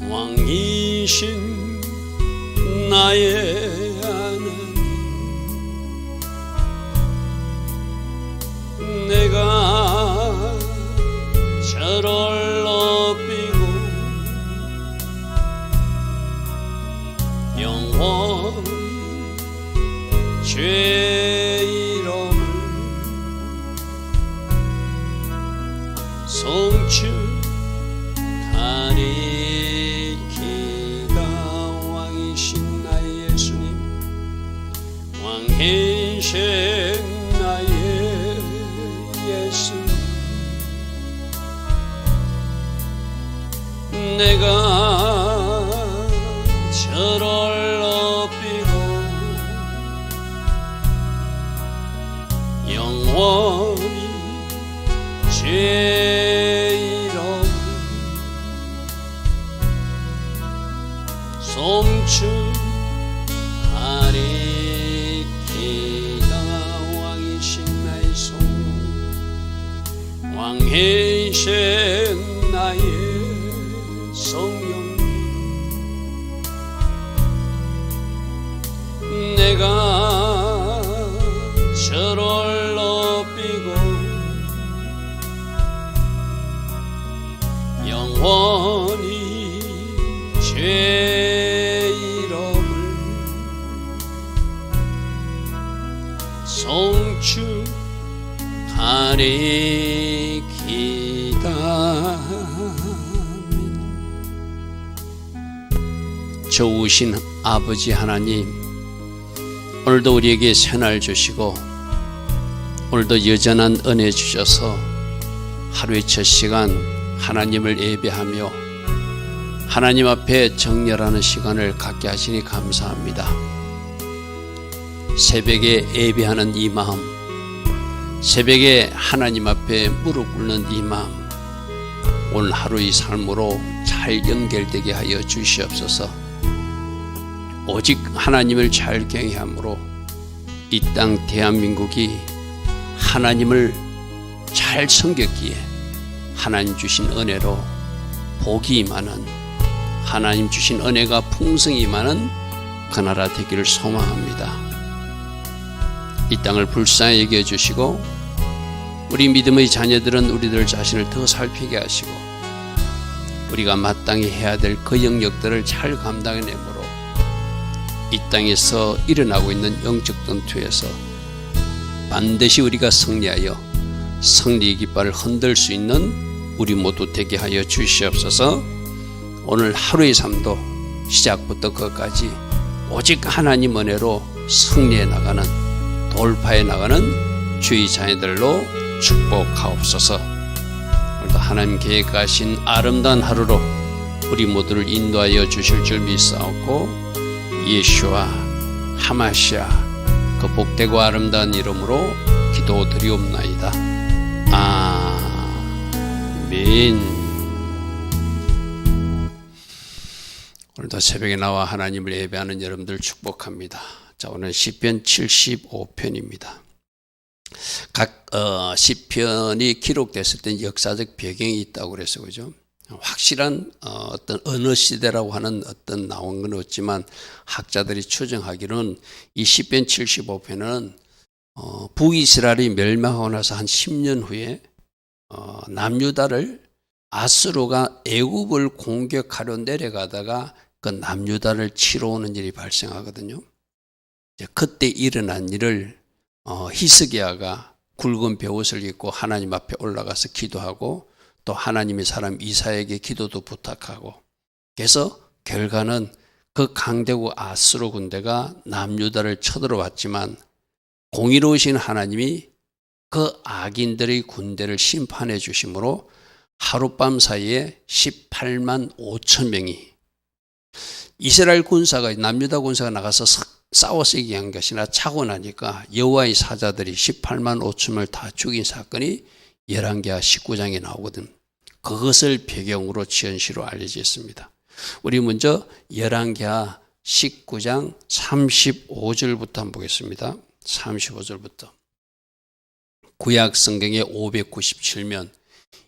왕이신 나의 하나님, 내가 저를 높이고 영원히 죄 이름을 송축하리이다. 왕이신 나의 예수님, 왕이신 나의 예수님, 내가 저를 높이고 영원히 죄 이름을 송축하리이다. 왕이신 나의 성령, 왕이신 나의 성령, 내가 저를 높이고 영원히 죄 이름을 송축하리이다. 좋으신 아버지 하나님, 오늘도 우리에게 새날 주시고 오늘도 여전한 은혜 주셔서 하루의 첫 시간 하나님을 예배하며 하나님 앞에 정렬하는 시간을 갖게 하시니 감사합니다. 새벽에 예배하는 이 마음, 새벽에 하나님 앞에 무릎 꿇는 이 마음, 오늘 하루의 삶으로 잘 연결되게 하여 주시옵소서. 오직 하나님을 잘 경외함으로 이 땅 대한민국이 하나님을 잘 섬겼기에 하나님 주신 은혜로 복이 많은, 하나님 주신 은혜가 풍성이 많은 그 나라 되기를 소망합니다. 이 땅을 불쌍히 여겨주시고 우리 믿음의 자녀들은 우리들 자신을 더 살피게 하시고 우리가 마땅히 해야 될 그 영역들을 잘 감당해내므로 이 땅에서 일어나고 있는 영적 전투에서 반드시 우리가 승리하여 승리의 깃발을 흔들 수 있는 우리 모두 되게 하여 주시옵소서. 오늘 하루의 삶도 시작부터 끝까지 오직 하나님 은혜로 승리해 나가는, 돌파해 나가는 주의 자녀들로 축복하옵소서. 오늘도 하나님 계획하신 아름다운 하루로 우리 모두를 인도하여 주실 줄 믿사옵고 예수와 하마시아 그 복되고 아름다운 이름으로 기도드리옵나이다. 아멘. 오늘도 새벽에 나와 하나님을 예배하는 여러분들 축복합니다. 자, 오늘 시편 75편입니다. 각 시편이 기록됐을 때 역사적 배경이 있다고 그래서 그죠? 확실한 어떤 어느 시대라고 하는 어떤 나온 건 없지만 학자들이 추정하기로는 이 시편 75편은 북이스라엘이 멸망하고 나서 한 10년 후에 남유다를 아수르가 애굽을 공격하려 내려가다가 그 남유다를 치러 오는 일이 발생하거든요. 그때 일어난 일을 히스기야가 굵은 베옷을 입고 하나님 앞에 올라가서 기도하고 또 하나님의 사람 이사야에게 기도도 부탁하고, 그래서 결과는 그 강대국 아수르 군대가 남유다를 쳐들어왔지만 공의로우신 하나님이 그 악인들의 군대를 심판해 주심으로 하룻밤 사이에 18만 5천 명이 이스라엘 군사가, 남유다 군사가 나가서 싸워서 이기한 것이나 차고 나니까 여호와의 사자들이 18만 5천 명을 다 죽인 사건이 열왕기하 19장에 나오거든. 그것을 배경으로 지연시로 알려져 있습니다. 우리 먼저 열왕기하 19장 35절부터 한번 보겠습니다. 35절부터. 구약 성경의 597면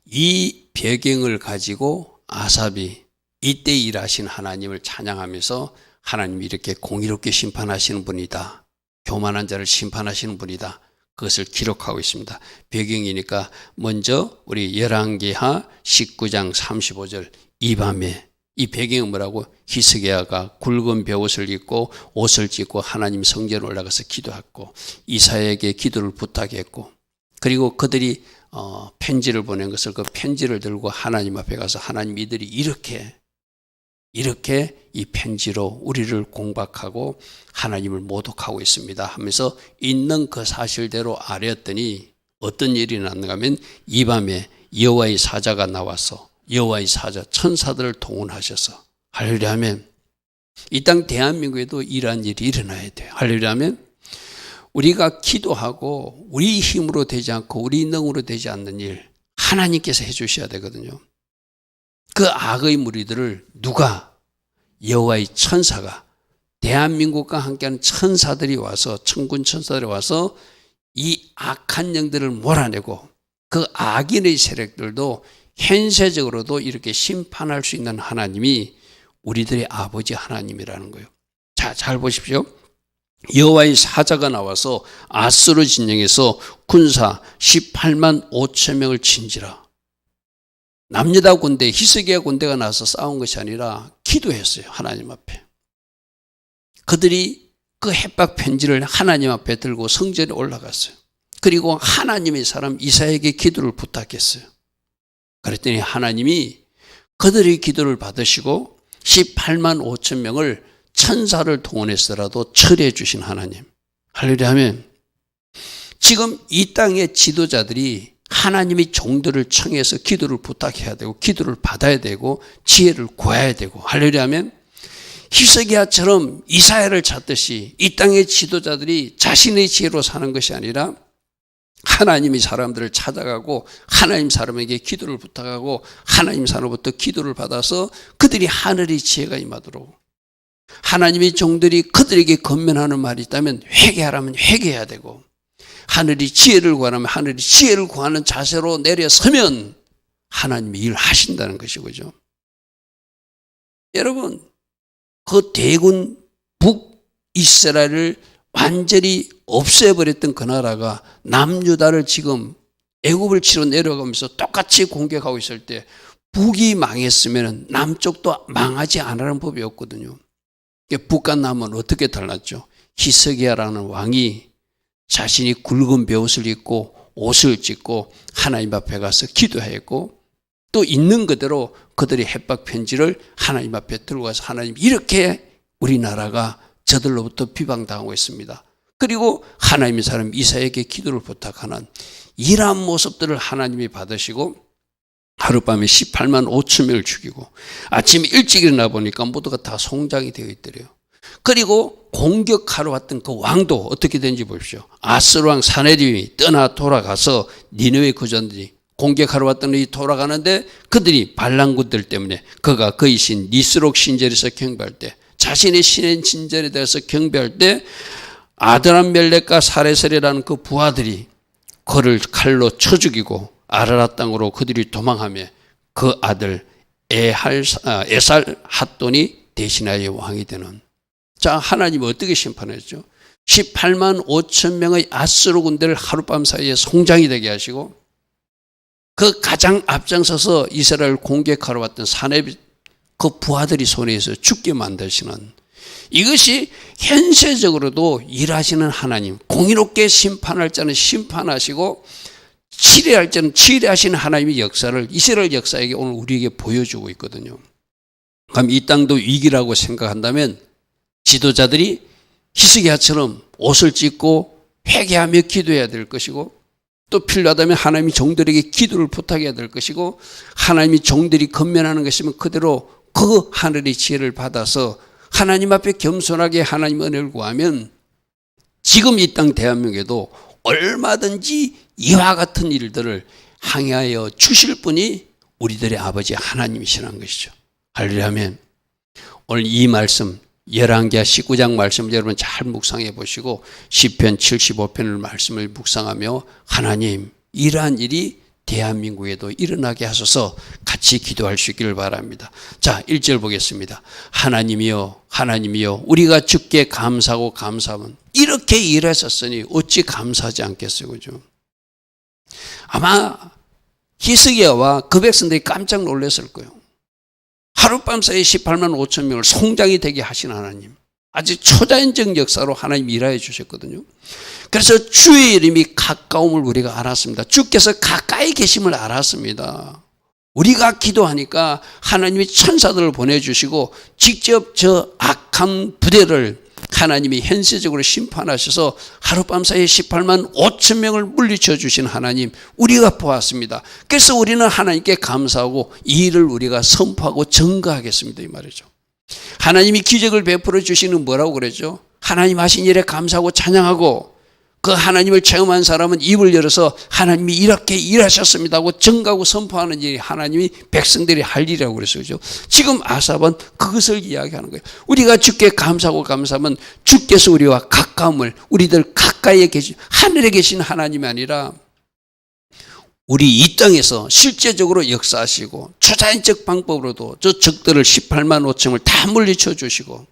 이 배경을 가지고 아삽이 이때 일하신 하나님을 찬양하면서 하나님이 이렇게 공의롭게 심판하시는 분이다. 교만한 자를 심판하시는 분이다. 그것을 기록하고 있습니다. 배경이니까 먼저 우리 열왕기하 19장 35절 이 밤에 이 배경은 뭐라고? 히스기야가 굵은 벼옷을 입고 옷을 찢고 하나님 성전에 올라가서 기도했고 이사야에게 기도를 부탁했고 그리고 그들이 편지를 보낸 것을 그 편지를 들고 하나님 앞에 가서 하나님 이들이 이렇게 이 편지로 우리를 공박하고 하나님을 모독하고 있습니다 하면서 있는 그 사실대로 아뢰었더니 어떤 일이 났는가 하면 이 밤에 여호와의 사자가 나와서 여호와의 사자 천사들을 동원하셔서 할렐루야 하면 이 땅 대한민국에도 이러한 일이 일어나야 돼요. 할렐루야 하면 우리가 기도하고 우리 힘으로 되지 않고 우리 능으로 되지 않는 일 하나님께서 해 주셔야 되거든요. 그 악의 무리들을 누가 여호와의 천사가 대한민국과 함께하는 천사들이 와서 천군 천사들이 와서 이 악한 영들을 몰아내고 그 악인의 세력들도 현세적으로도 이렇게 심판할 수 있는 하나님이 우리들의 아버지 하나님이라는 거예요. 자, 잘 보십시오. 여호와의 사자가 나와서 아수르 진영에서 군사 18만 5천 명을 친지라. 남유다 군대, 히스기야 군대가 나서 싸운 것이 아니라 기도했어요. 하나님 앞에. 그들이 그 협박 편지를 하나님 앞에 들고 성전에 올라갔어요. 그리고 하나님의 사람 이사야에게 기도를 부탁했어요. 그랬더니 하나님이 그들의 기도를 받으시고 18만 5천 명을 천사를 동원해서라도 처리해 주신 하나님. 할렐루야 하면 지금 이 땅의 지도자들이 하나님의 종들을 청해서 기도를 부탁해야 되고 기도를 받아야 되고 지혜를 구해야 되고 할렐루야 하면 히스기야처럼 이사야를 찾듯이 이 땅의 지도자들이 자신의 지혜로 사는 것이 아니라 하나님의 사람들을 찾아가고 하나님 사람에게 기도를 부탁하고 하나님 사람으로부터 기도를 받아서 그들이 하늘의 지혜가 임하도록 하나님의 종들이 그들에게 건면하는 말이 있다면 회개하라면 회개해야 되고 하늘이 지혜를 구하라면 하늘이 지혜를 구하는 자세로 내려서면 하나님이 일하신다는 것이죠. 여러분 그 대군 북이스라엘을 완전히 없애버렸던 그 나라가 남유다를 지금 애굽을 치러 내려가면서 똑같이 공격하고 있을 때 북이 망했으면 남쪽도 망하지 않으라는 법이 없거든요. 북과 남은 어떻게 달랐죠? 히스기야라는 왕이 자신이 굵은 벼옷을 입고 옷을 찢고 하나님 앞에 가서 기도했고 또 있는 그대로 그들의 협박 편지를 하나님 앞에 들고 가서 하나님 이렇게 우리나라가 저들로부터 비방당하고 있습니다. 그리고 하나님의 사람 이사야에게 기도를 부탁하는 이러한 모습들을 하나님이 받으시고 하룻밤에 18만 5천 명을 죽이고 아침 일찍 일어나 보니까 모두가 다 송장이 되어 있더래요. 그리고 공격하러 왔던 그 왕도 어떻게 된지 보십시오. 아스루 왕 사네립이 떠나 돌아가서 니느웨 거전들이 공격하러 왔던 이 돌아가는데 그들이 반란군들 때문에 그가 그의 신 니스록 신전에서 경배할 때 자신의 신의 신전에 대해서 경배할 때 아드람멜렉과 사레셀이라는 그 부하들이 그를 칼로 쳐 죽이고 아라라 땅으로 그들이 도망하며 그 아들 에살 핫돈이 대신하여 왕이 되는. 자, 하나님이 어떻게 심판했죠? 18만 5천 명의 아수르 군대를 하룻밤 사이에 송장이 되게 하시고 그 가장 앞장서서 이스라엘 공격하러 왔던 사네립 그 부하들이 손에서 죽게 만드시는 이것이 현세적으로도 일하시는 하나님, 공의롭게 심판할 자는 심판하시고 치료할 자는 치료하시는 하나님의 역사를 이스라엘 역사에게 오늘 우리에게 보여주고 있거든요. 그럼 이 땅도 위기라고 생각한다면 지도자들이 히스기야처럼 옷을 찢고 회개하며 기도해야 될 것이고 또 필요하다면 하나님이 종들에게 기도를 부탁해야 될 것이고 하나님이 종들이 건면하는 것이면 그대로 그 하늘의 지혜를 받아서 하나님 앞에 겸손하게 하나님 은혜를 구하면 지금 이 땅 대한민국에도 얼마든지 이와 같은 일들을 항해하여 주실 분이 우리들의 아버지 하나님이시라는 것이죠. 할렐루야 하면 오늘 이 말씀 열왕기하 19장 말씀을 여러분 잘 묵상해 보시고 시편 75편을 말씀을 묵상하며 하나님 이러한 일이 대한민국에도 일어나게 하소서. 같이 기도할 수 있기를 바랍니다. 자, 1절 보겠습니다. 하나님이여, 하나님이여, 우리가 주께 감사하고 감사하면 이렇게 일하셨으니 어찌 감사하지 않겠어요, 그죠? 아마 히스기야와 그 백성들이 깜짝 놀랐을 거예요. 하룻밤 사이에 18만 5천 명을 송장이 되게 하신 하나님, 아직 초자연적 역사로 하나님 일하여 주셨거든요. 그래서 주의 이름이 가까움을 우리가 알았습니다. 주께서 가까이 계심을 알았습니다. 우리가 기도하니까 하나님이 천사들을 보내주시고 직접 저 악한 부대를 하나님이 현세적으로 심판하셔서 하룻밤 사이에 18만 5천 명을 물리쳐 주신 하나님, 우리가 보았습니다. 그래서 우리는 하나님께 감사하고 이 일을 우리가 선포하고 전가하겠습니다, 이 말이죠. 하나님이 기적을 베풀어 주시는 뭐라고 그랬죠? 하나님 하신 일에 감사하고 찬양하고, 그 하나님을 체험한 사람은 입을 열어서 하나님이 이렇게 일하셨습니다 하고 전가하고 선포하는 일이 하나님이 백성들이 할 일이라고 그랬어요. 그렇죠? 지금 아삽은 그것을 이야기하는 거예요. 우리가 주께 감사하고 감사하면 주께서 우리와 가까움을, 우리들 가까이에 계신, 하늘에 계신 하나님이 아니라 우리 이 땅에서 실제적으로 역사하시고 초자연적 방법으로도 저 적들을 18만 5천을 다 물리쳐 주시고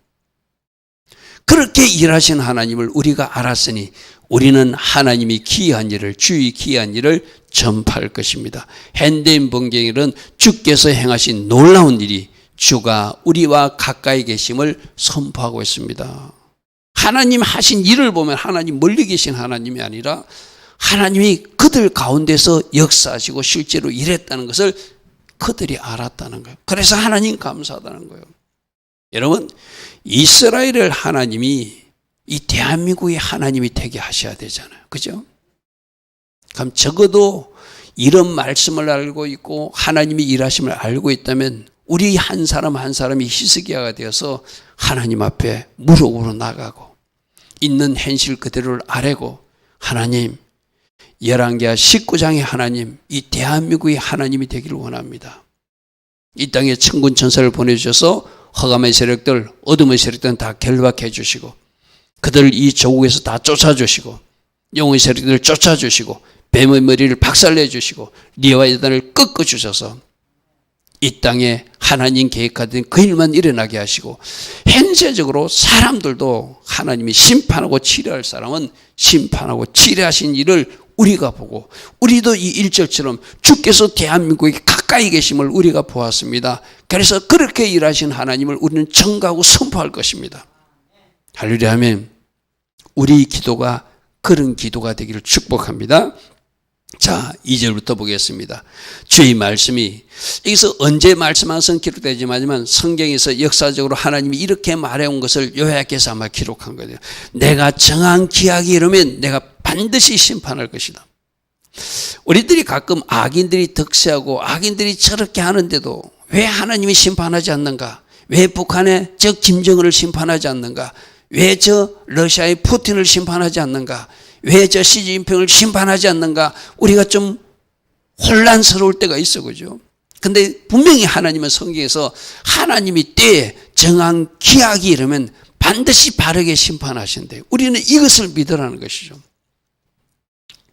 그렇게 일하신 하나님을 우리가 알았으니 우리는 하나님이 기이한 일을, 주의 기이한 일을 전파할 것입니다. 현대인 번경에는 주께서 행하신 놀라운 일이 주가 우리와 가까이 계심을 선포하고 있습니다. 하나님 하신 일을 보면 하나님 멀리 계신 하나님이 아니라 하나님이 그들 가운데서 역사하시고 실제로 일했다는 것을 그들이 알았다는 거예요. 그래서 하나님 감사하다는 거예요. 여러분, 이스라엘을 하나님이 이 대한민국의 하나님이 되게 하셔야 되잖아요. 그죠? 그럼 적어도 이런 말씀을 알고 있고 하나님이 일하심을 알고 있다면 우리 한 사람 한 사람이 히스기야가 되어서 하나님 앞에 무릎으로 나가고 있는 현실 그대로를 아뢰고, 하나님, 열왕기하 19장의 하나님, 이 대한민국의 하나님이 되기를 원합니다. 이 땅에 천군 천사를 보내주셔서 허감의 세력들, 어둠의 세력들은 다 결박해 주시고 그들을 이 조국에서 다 쫓아주시고 영의 세력들을 쫓아주시고 뱀의 머리를 박살내 주시고 리와이단을 꺾어 주셔서 이 땅에 하나님 계획하던 그 일만 일어나게 하시고, 현세적으로 사람들도 하나님이 심판하고 치료할 사람은 심판하고 치료하신 일을 우리가 보고, 우리도 이 1절처럼 주께서 대한민국에 가까이 계심을 우리가 보았습니다. 그래서 그렇게 일하신 하나님을 우리는 전가하고 선포할 것입니다. 할렐루야 하면 우리 기도가 그런 기도가 되기를 축복합니다. 자, 2절부터 보겠습니다. 주의 말씀이, 여기서 언제 말씀하신 기록되지만 성경에서 역사적으로 하나님이 이렇게 말해온 것을 요약해서 아마 기록한 거예요. 내가 정한 기약이 이르면 내가 반드시 심판할 것이다. 우리들이 가끔 악인들이 득세하고 악인들이 저렇게 하는데도 왜 하나님이 심판하지 않는가? 왜 북한의 저 김정은을 심판하지 않는가? 왜 저 러시아의 푸틴을 심판하지 않는가? 왜 저 시진핑을 심판하지 않는가? 우리가 좀 혼란스러울 때가 있어, 그죠? 근데 분명히 하나님은 성경에서 하나님이 때에 정한 기약이 이르면 반드시 바르게 심판하신대요. 우리는 이것을 믿으라는 것이죠.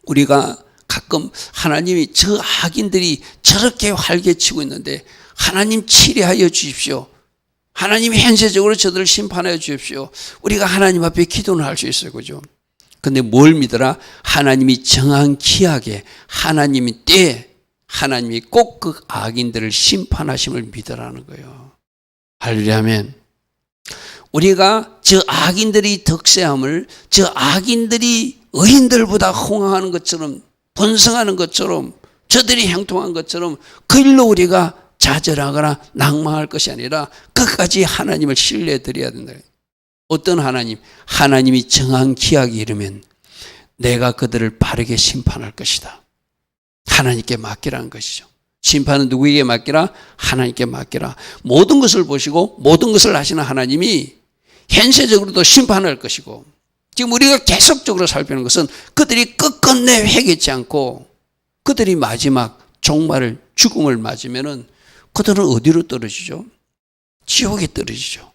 우리가 가끔 하나님이 저 악인들이 저렇게 활개치고 있는데 하나님 치료하여 주십시오. 하나님이 현세적으로 저들을 심판하여 주십시오. 우리가 하나님 앞에 기도는 할 수 있어요, 그죠? 근데 뭘 믿어라? 하나님이 정한 기약에, 하나님이 때에 하나님이 꼭 그 악인들을 심판하심을 믿으라는 거예요. 할렐루야 하면 우리가 저 악인들이 득세함을, 저 악인들이 의인들보다 흥황하는 것처럼, 번성하는 것처럼, 저들이 형통한 것처럼 그 일로 우리가 좌절하거나 낭망할 것이 아니라 끝까지 하나님을 신뢰드려야 된다. 어떤 하나님? 하나님이 정한 기약이 이르면 내가 그들을 바르게 심판할 것이다. 하나님께 맡기라는 것이죠. 심판은 누구에게 맡기라? 하나님께 맡기라. 모든 것을 보시고 모든 것을 하시는 하나님이 현세적으로도 심판할 것이고, 지금 우리가 계속적으로 살피는 것은 그들이 끝끝내 회개치 않고 그들이 마지막 종말을, 죽음을 맞으면은 그들은 어디로 떨어지죠? 지옥에 떨어지죠.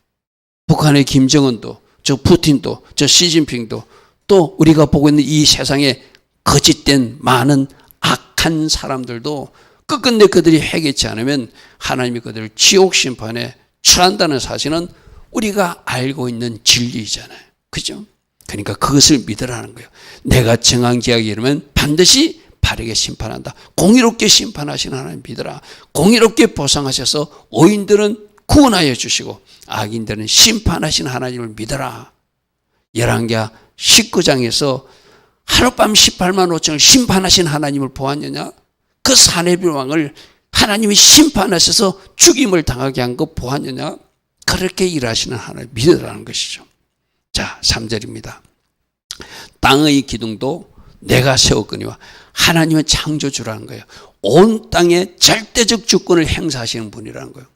북한의 김정은도, 저 푸틴도, 저 시진핑도, 또 우리가 보고 있는 이 세상에 거짓된 많은 악한 사람들도 끝끝내 그들이 해결치 않으면 하나님이 그들을 지옥 심판에 처한다는 사실은 우리가 알고 있는 진리잖아요. 그죠? 그러니까 그것을 믿으라는 거예요. 내가 정한 계약이 이르면 반드시 바르게 심판한다. 공의롭게 심판하시는 하나님 믿으라. 공의롭게 보상하셔서 의인들은 구원하여 주시고 악인들은 심판하시는 하나님을 믿어라. 열왕기하 19장에서 하룻밤 18만 5천을 심판하신 하나님을 보았느냐? 그 사내비 왕을 하나님이 심판하셔서 죽임을 당하게 한 거 보았느냐? 그렇게 일하시는 하나님 믿으라는 것이죠. 자, 3절입니다. 땅의 기둥도 내가 세웠거니와 하나님은 창조주라는 거예요. 온 땅에 절대적 주권을 행사하시는 분이라는 거예요.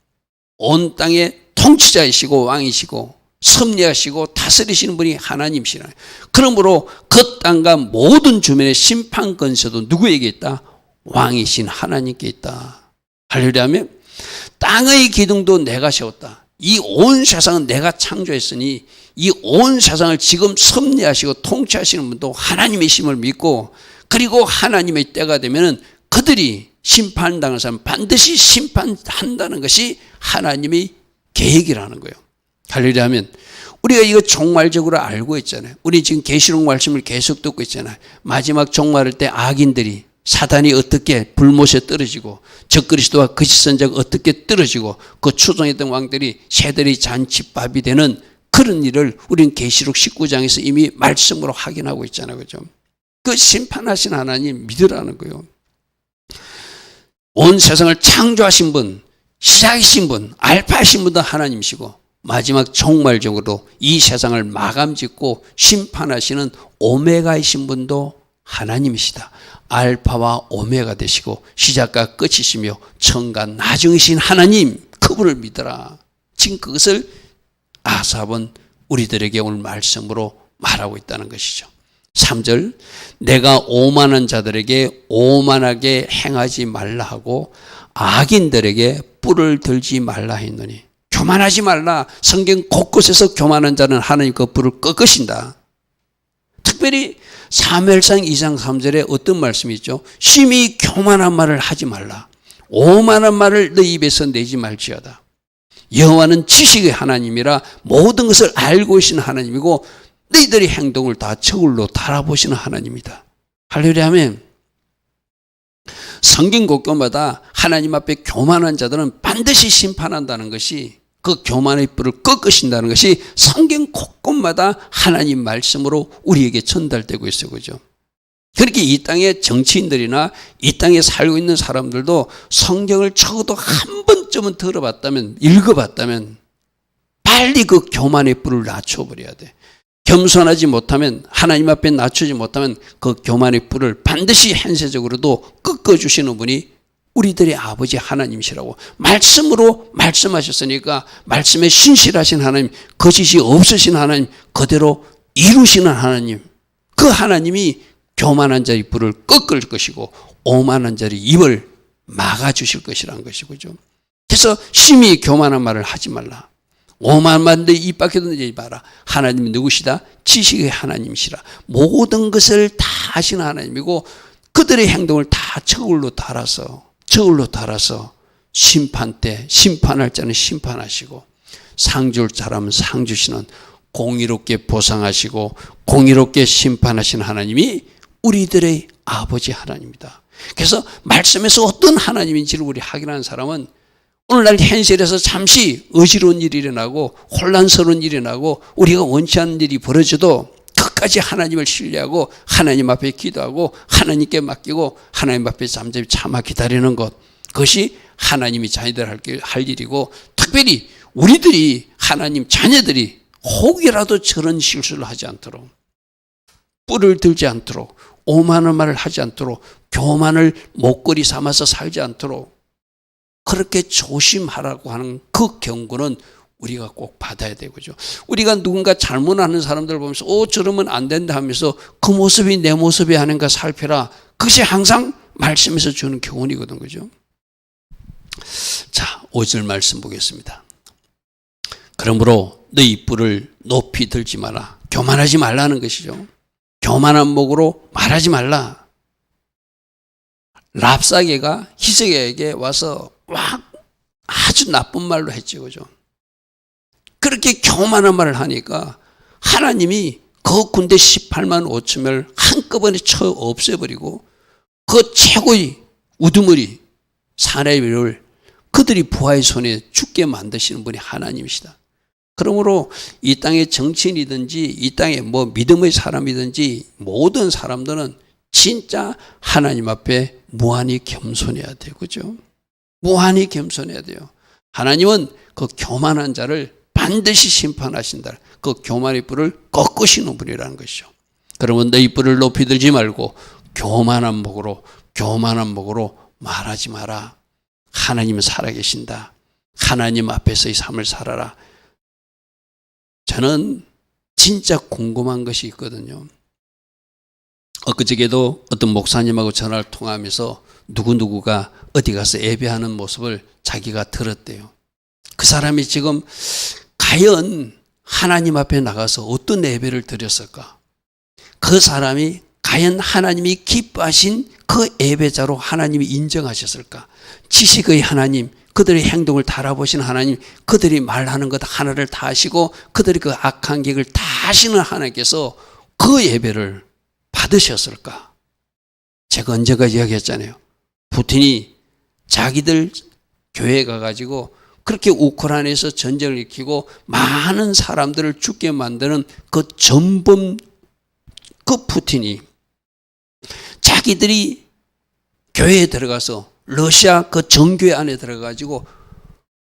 온 땅의 통치자이시고 왕이시고 섭리하시고 다스리시는 분이 하나님이시라. 그러므로 그 땅과 모든 주민의 심판 권세도 누구에게 있다? 왕이신 하나님께 있다. 할렐루야 하면 땅의 기둥도 내가 세웠다. 이 온 세상은 내가 창조했으니 이 온 세상을 지금 섭리하시고 통치하시는 분도 하나님이심을 믿고 그리고 하나님의 때가 되면 그들이 심판당할 사람 반드시 심판한다는 것이 하나님의 계획이라는 거예요. 할렐루야 하면 우리가 이거 종말적으로 알고 있잖아요. 우리 지금 계시록 말씀을 계속 듣고 있잖아요. 마지막 종말할 때 악인들이 사단이 어떻게 불못에 떨어지고 적그리스도와 거짓 선자가 어떻게 떨어지고 그 추종했던 왕들이 새들이 잔치밥이 되는 그런 일을 우리는 계시록 19장에서 이미 말씀으로 확인하고 있잖아요. 그죠? 그 심판하신 하나님 믿으라는 거예요. 온 세상을 창조하신 분, 시작이신 분, 알파이신 분도 하나님이시고 마지막 종말적으로 이 세상을 마감짓고 심판하시는 오메가이신 분도 하나님이시다. 알파와 오메가 되시고 시작과 끝이시며 처음과 나중이신 하나님 그분을 믿어라. 지금 그것을 아삽은 우리들에게 오늘 말씀으로 말하고 있다는 것이죠. 3절 내가 오만한 자들에게 오만하게 행하지 말라 하고 악인들에게 뿔을 들지 말라 했노니 교만하지 말라. 성경 곳곳에서 교만한 자는 하나님 그 뿔을 꺾으신다. 특별히 사무엘상 2장 3절에 어떤 말씀이 있죠? 심히 교만한 말을 하지 말라. 오만한 말을 너 입에서 내지 말지어다. 여호와는 지식의 하나님이라 모든 것을 알고 계시는 하나님이고 너희들의 행동을 다 저울로 달아보시는 하나님이다. 할렐루야 하면 성경 곳곳마다 하나님 앞에 교만한 자들은 반드시 심판한다는 것이 그 교만의 뿔을 꺾으신다는 것이 성경 곳곳마다 하나님 말씀으로 우리에게 전달되고 있어요. 그죠? 그렇게 이 땅의 정치인들이나 이 땅에 살고 있는 사람들도 성경을 적어도 한 번쯤은 들어봤다면 읽어봤다면 빨리 그 교만의 뿔을 낮춰버려야 돼. 겸손하지 못하면 하나님 앞에 낮추지 못하면 그 교만의 뿔을 반드시 현세적으로도 꺾어주시는 분이 우리들의 아버지 하나님이시라고 말씀으로 말씀하셨으니까 말씀에 신실하신 하나님, 거짓이 없으신 하나님, 그대로 이루시는 하나님, 그 하나님이 교만한 자의 뿔을 꺾을 것이고 오만한 자의 입을 막아주실 것이라는 것이죠. 그래서 심히 교만한 말을 하지 말라. 오만한 데 입 밖에 던지지 마라. 하나님이 누구시다? 지식의 하나님이시라. 모든 것을 다 하시는 하나님이고 그들의 행동을 다 저울로 달아서 심판 때 심판할 자는 심판하시고 상 줄 사람은 상 주시는 공의롭게 보상하시고 공의롭게 심판하시는 하나님이 우리들의 아버지 하나님이다. 그래서 말씀에서 어떤 하나님인지를 우리 확인하는 사람은 오늘날 현실에서 잠시 어지러운 일이 일어나고 혼란스러운 일이 일어나고 우리가 원치 않는 일이 벌어져도 끝까지 하나님을 신뢰하고 하나님 앞에 기도하고 하나님께 맡기고 하나님 앞에 잠잠히 참아 기다리는 것, 그것이 하나님이 자녀들 할 일이고 특별히 우리들이 하나님 자녀들이 혹이라도 저런 실수를 하지 않도록 뿔을 들지 않도록 오만한 말을 하지 않도록 교만을 목걸이 삼아서 살지 않도록 그렇게 조심하라고 하는 그 경고는 우리가 꼭 받아야 되고죠. 우리가 누군가 잘못하는 사람들 보면서 저러면 안 된다 하면서 그 모습이 내 모습이 아닌가 살펴라. 그것이 항상 말씀에서 주는 교훈이거든. 그죠? 자, 5절 말씀 보겠습니다. 그러므로 너희 뿔을 높이 들지 마라. 교만하지 말라는 것이죠. 교만한 목으로 말하지 말라. 랍사게가 히스기야에게 와서 아주 나쁜 말로 했죠. 그죠? 그렇게 교만한 말을 하니까 하나님이 그 군대 18만 5천명을 한꺼번에 쳐 없애버리고 그 최고의 우두머리 사내비를 그들이 부하의 손에 죽게 만드시는 분이 하나님이시다. 그러므로 이 땅의 정치인이든지 이 땅의 믿음의 사람이든지 모든 사람들은 진짜 하나님 앞에 무한히 겸손해야 돼요. 그죠? 무한히 겸손해야 돼요. 하나님은 그 교만한 자를 반드시 심판하신다. 그 교만의 뿔을 꺾으시는 분이라는 것이죠. 그러면 너희 뿔을 높이 들지 말고 교만한 목으로 말하지 마라. 하나님은 살아계신다. 하나님 앞에서의 삶을 살아라. 저는 진짜 궁금한 것이 있거든요. 엊그저께도 어떤 목사님하고 전화를 통화하면서 누구누구가 어디 가서 예배하는 모습을 자기가 들었대요. 그 사람이 지금 과연 하나님 앞에 나가서 어떤 예배를 드렸을까? 그 사람이 과연 하나님이 기뻐하신 그 예배자로 하나님이 인정하셨을까? 지식의 하나님, 그들의 행동을 달아보신 하나님, 그들이 말하는 것 하나를 다 하시고 그들이 그 악한 계획을 다 하시는 하나님께서 그 예배를 받으셨을까? 제가 언제가 이야기했잖아요. 푸틴이 자기들 교회에 가가지고 그렇게 우크라이나에서 전쟁을 일으키고 많은 사람들을 죽게 만드는 그 전범 그 푸틴이 자기들이 교회에 들어가서 러시아 그 정교회 안에 들어가가지고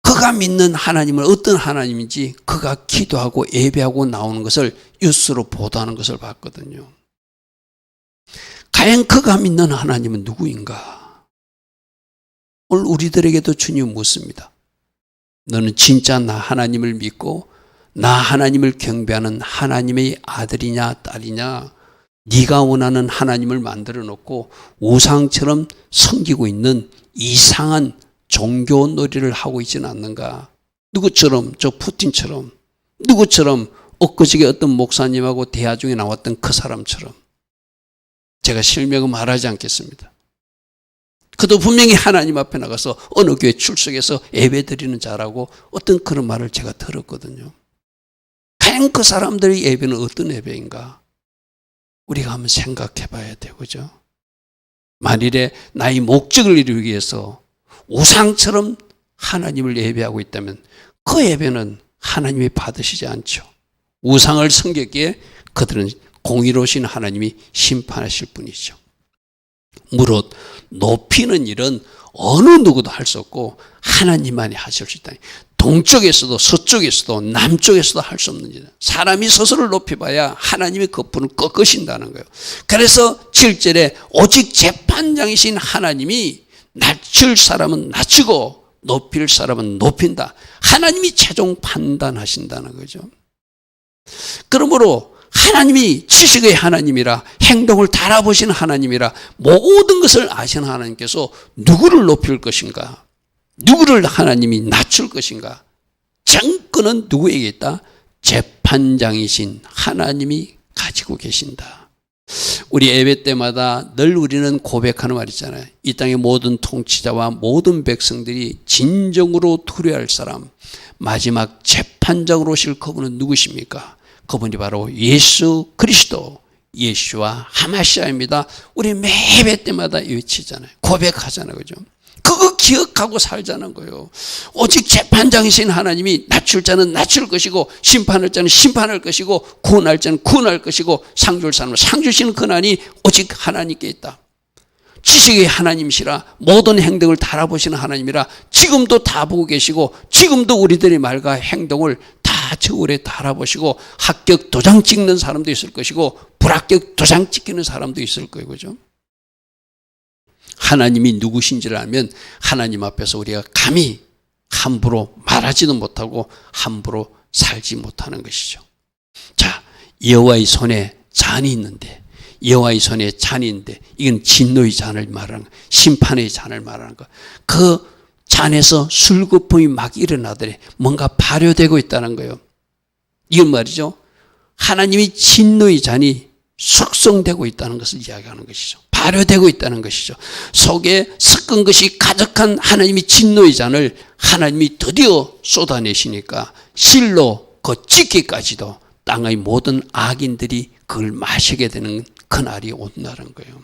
그가 믿는 하나님은 어떤 하나님인지 그가 기도하고 예배하고 나오는 것을 뉴스로 보도하는 것을 봤거든요. 과연 그가 믿는 하나님은 누구인가? 오늘 우리들에게도 주님 묻습니다. 너는 진짜 나 하나님을 믿고 나 하나님을 경배하는 하나님의 아들이냐 딸이냐? 네가 원하는 하나님을 만들어 놓고 우상처럼 섬기고 있는 이상한 종교 놀이를 하고 있지는 않는가? 누구처럼? 저 푸틴처럼, 누구처럼? 엊그저께 어떤 목사님하고 대화 중에 나왔던 그 사람처럼. 제가 실명은 말하지 않겠습니다. 그도 분명히 하나님 앞에 나가서 어느 교회 출석해서 예배 드리는 자라고 어떤 그런 말을 제가 들었거든요. 과연 그 사람들의 예배는 어떤 예배인가? 우리가 한번 생각해 봐야 돼요. 그죠? 만일에 나의 목적을 이루기 위해서 우상처럼 하나님을 예배하고 있다면 그 예배는 하나님이 받으시지 않죠. 우상을 섬겼기에 그들은 공의로우신 하나님이 심판하실 분이죠. 무릇 높이는 일은 어느 누구도 할 수 없고 하나님만이 하실 수 있다. 동쪽에서도 서쪽에서도 남쪽에서도 할 수 없는 일. 사람이 스스로를 높여봐야 하나님이 그 분을 꺾으신다는 거예요. 그래서 7절에 오직 재판장이신 하나님이 낮출 사람은 낮추고 높일 사람은 높인다. 하나님이 최종 판단하신다는 거죠. 그러므로 하나님이 지식의 하나님이라 행동을 달아보신 하나님이라 모든 것을 아시는 하나님께서 누구를 높일 것인가? 누구를 하나님이 낮출 것인가? 정권은 누구에게 있다? 재판장이신 하나님이 가지고 계신다. 우리 예배 때마다 늘 우리는 고백하는 말 있잖아요. 이 땅의 모든 통치자와 모든 백성들이 진정으로 두려워할 사람, 마지막 재판장으로 오실 그분은 누구십니까? 그분이 바로 예수 그리스도, 예수와 하마시아입니다. 우리 매 예배 때마다 외치잖아요. 고백하잖아요. 그죠? 그거 기억하고 살자는 거예요. 오직 재판장이신 하나님이 낮출 자는 낮출 것이고 심판할 자는 심판할 것이고 구원할 자는 구원할 것이고 상 줄 사람은 상 주시는 권한이 오직 하나님께 있다. 지식의 하나님이시라 모든 행동을 달아보시는 하나님이라 지금도 다 보고 계시고 지금도 우리들의 말과 행동을 다 저울에 달아보시고 합격 도장 찍는 사람도 있을 것이고 불합격 도장 찍히는 사람도 있을 거예요. 그죠? 하나님이 누구신지를 알면 하나님 앞에서 우리가 감히 함부로 말하지도 못하고 함부로 살지 못하는 것이죠. 자, 여호와의 손에 잔이 있는데 여호와의 손에 잔이 있는데 이건 진노의 잔을 말하는 거, 심판의 잔을 말하는 거. 그 잔에서 술거품이 막 일어나더니 뭔가 발효되고 있다는 거예요. 이건 말이죠. 하나님이 진노의 잔이 숙성되고 있다는 것을 이야기하는 것이죠. 발효되고 있다는 것이죠. 속에 섞은 것이 가득한 하나님의 진노의 잔을 하나님이 드디어 쏟아내시니까 실로 그 찢기까지도 땅의 모든 악인들이 그걸 마시게 되는 그날이 온다는 거예요.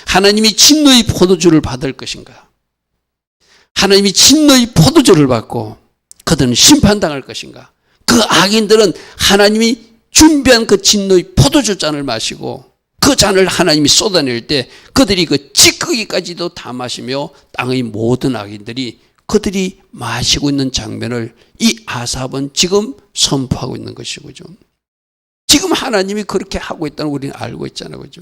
하나님이 진노의 포도주를 받을 것인가? 하나님이 진노의 포도주를 받고 그들은 심판당할 것인가? 그 악인들은 하나님이 준비한 그 진노의 포도주 잔을 마시고 그 잔을 하나님이 쏟아낼 때 그들이 그 찌꺼기까지도 다 마시며 땅의 모든 악인들이 그들이 마시고 있는 장면을 이 아삽은 지금 선포하고 있는 것이고, 지금 하나님이 그렇게 하고 있다는 우리는 알고 있잖아요. 그죠?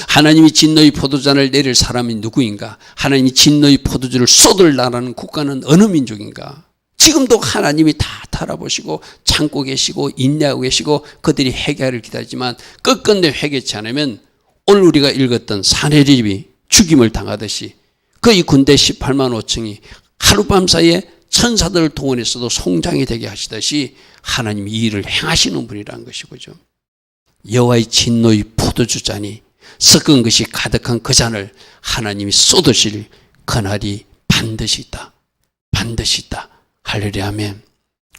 하나님이 진노의 포도잔을 내릴 사람이 누구인가? 하나님이 진노의 포도주를 쏟으려는 국가는 어느 민족인가? 지금도 하나님이 다 달아보시고 참고 계시고 인내하고 계시고 그들이 회개를 기다리지만 끝끝내 회개치 않으면 오늘 우리가 읽었던 사내립이 죽임을 당하듯이 그 이 군대 18만 5층이 하룻밤 사이에 천사들을 동원해서도 송장이 되게 하시듯이 하나님이 이 일을 행하시는 분이라는 것이고, 여호와의 진노의 포도주 잔이 섞은 것이 가득한 그 잔을 하나님이 쏟으실 그날이 반드시 있다. 반드시 있다. 할렐루야 아멘.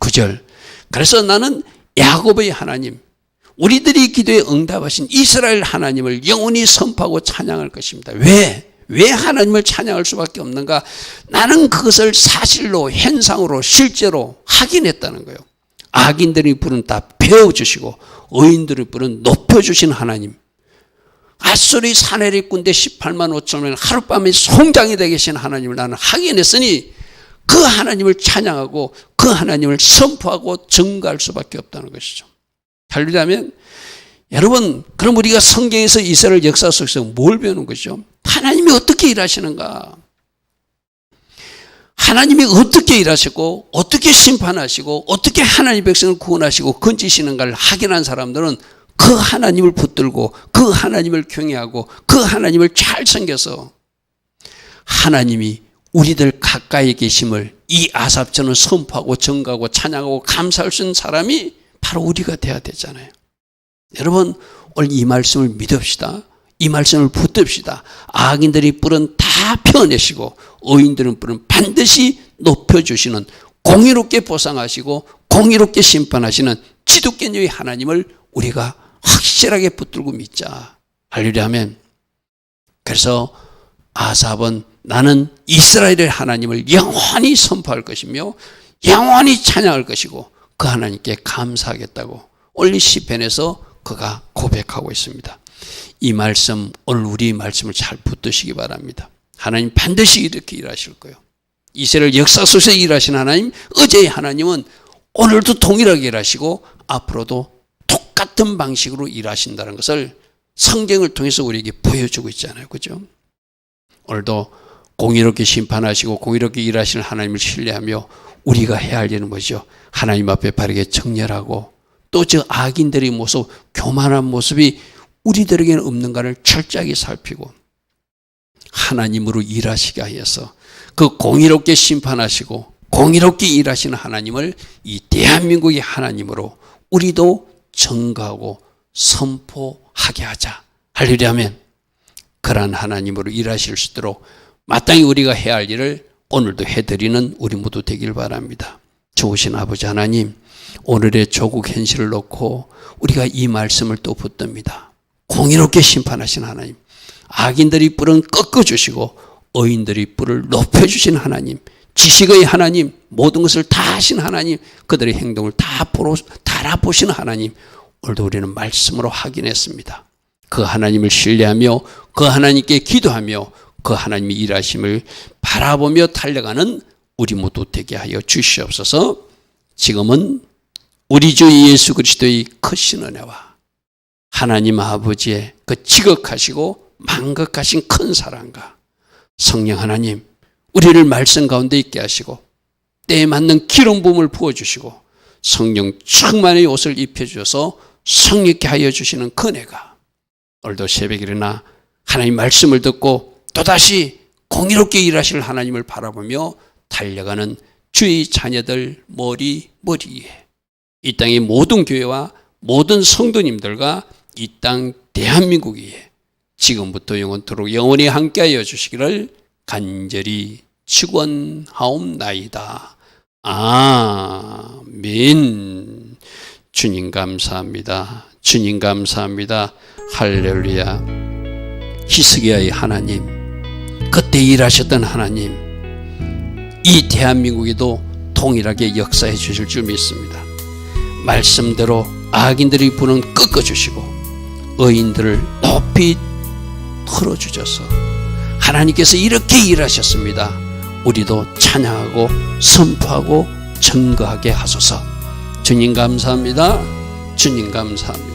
9절. 그래서 나는 야곱의 하나님, 우리들이 기도에 응답하신 이스라엘 하나님을 영원히 선포하고 찬양할 것입니다. 왜 하나님을 찬양할 수밖에 없는가? 나는 그것을 사실로 현상으로 실제로 확인했다는 거예요. 악인들의 뿔은 다 베어주시고 의인들의 뿔은 높여주신 하나님, 앗소리 사내립 군대 18만 5천명 하룻밤에 송장이 되게 계신 하나님을 나는 확인했으니 그 하나님을 찬양하고 그 하나님을 선포하고 증거할 수밖에 없다는 것이죠. 할렐루야면 여러분, 그럼 우리가 성경에서 이스라엘 역사 속에서 뭘 배우는 것이죠? 하나님이 어떻게 일하시는가? 하나님이 어떻게 일하시고 어떻게 심판하시고 어떻게 하나님의 백성을 구원하시고 건지시는가를 확인한 사람들은 그 하나님을 붙들고 그 하나님을 경외하고 그 하나님을 잘 섬겨서 하나님이 우리들 가까이 계심을 이 아삽처럼 선포하고 증거하고 찬양하고 감사할 수 있는 사람이 바로 우리가 돼야 되잖아요. 여러분, 오늘 이 말씀을 믿읍시다. 이 말씀을 붙듭시다. 악인들의 뿔은 다 펴내시고 의인들의 뿔은 반드시 높여주시는, 공의롭게 보상하시고 공의롭게 심판하시는 지독견의 하나님을 우리가 확실하게 붙들고 믿자. 할렐루야 아멘. 그래서 아삽은 나는 이스라엘의 하나님을 영원히 선포할 것이며 영원히 찬양할 것이고 그 하나님께 감사하겠다고 오늘 시편에서 그가 고백하고 있습니다. 이 말씀, 오늘 우리 말씀을 잘 붙드시기 바랍니다. 하나님 반드시 이렇게 일하실 거예요. 이스라엘 역사 속에서 일하신 하나님, 어제의 하나님은 오늘도 동일하게 일하시고 앞으로도 똑같은 방식으로 일하신다는 것을 성경을 통해서 우리에게 보여주고 있잖아요. 그죠? 오늘도 공의롭게 심판하시고 공의롭게 일하시는 하나님을 신뢰하며 우리가 해야 할 일은 뭐죠? 하나님 앞에 바르게 정렬하고 또 저 악인들의 모습, 교만한 모습이 우리들에게는 없는가를 철저하게 살피고 하나님으로 일하시게 하여서 그 공의롭게 심판하시고 공의롭게 일하시는 하나님을 이 대한민국의 하나님으로 우리도 증거하고 선포하게 하자. 할렐루야 아멘. 그러한 하나님으로 일하실 수 있도록 마땅히 우리가 해야 할 일을 오늘도 해드리는 우리 모두 되길 바랍니다. 좋으신 아버지 하나님, 오늘의 조국 현실을 놓고 우리가 이 말씀을 또 붙듭니다. 공의롭게 심판하신 하나님, 악인들의 뿔은 꺾어주시고 의인들의 뿔을 높여주신 하나님, 지식의 하나님, 모든 것을 다 하신 하나님, 그들의 행동을 다 알아보시는 하나님, 오늘도 우리는 말씀으로 확인했습니다. 그 하나님을 신뢰하며 그 하나님께 기도하며 그 하나님의 일하심을 바라보며 달려가는 우리 모두 되게 하여 주시옵소서. 지금은 우리 주 예수 그리스도의 크신 은혜와 하나님 아버지의 그 지극하시고 만극하신 큰 사랑과 성령 하나님, 우리를 말씀 가운데 있게 하시고 때에 맞는 기름 부음을 부어주시고 성령 충만의 옷을 입혀주셔서 성령케 하여 주시는 은혜가 오늘도 새벽에 일어나 하나님 말씀을 듣고 또다시 공의롭게 일하실 하나님을 바라보며 달려가는 주의 자녀들 머리 위에 이 땅의 모든 교회와 모든 성도님들과 이 땅 대한민국 위에 지금부터 영원토록 영원히 함께하여 주시기를 간절히 축원하옵나이다. 아멘. 주님 감사합니다. 주님 감사합니다. 할렐루야. 히스기야의 하나님, 그때 일하셨던 하나님, 이 대한민국에도 동일하게 역사해 주실 줄 믿습니다. 말씀대로 악인들이 부는 꺾어주시고 의인들을 높이 틀어주셔서 하나님께서 이렇게 일하셨습니다. 우리도 찬양하고 선포하고 증거하게 하소서. 주님 감사합니다. 주님 감사합니다.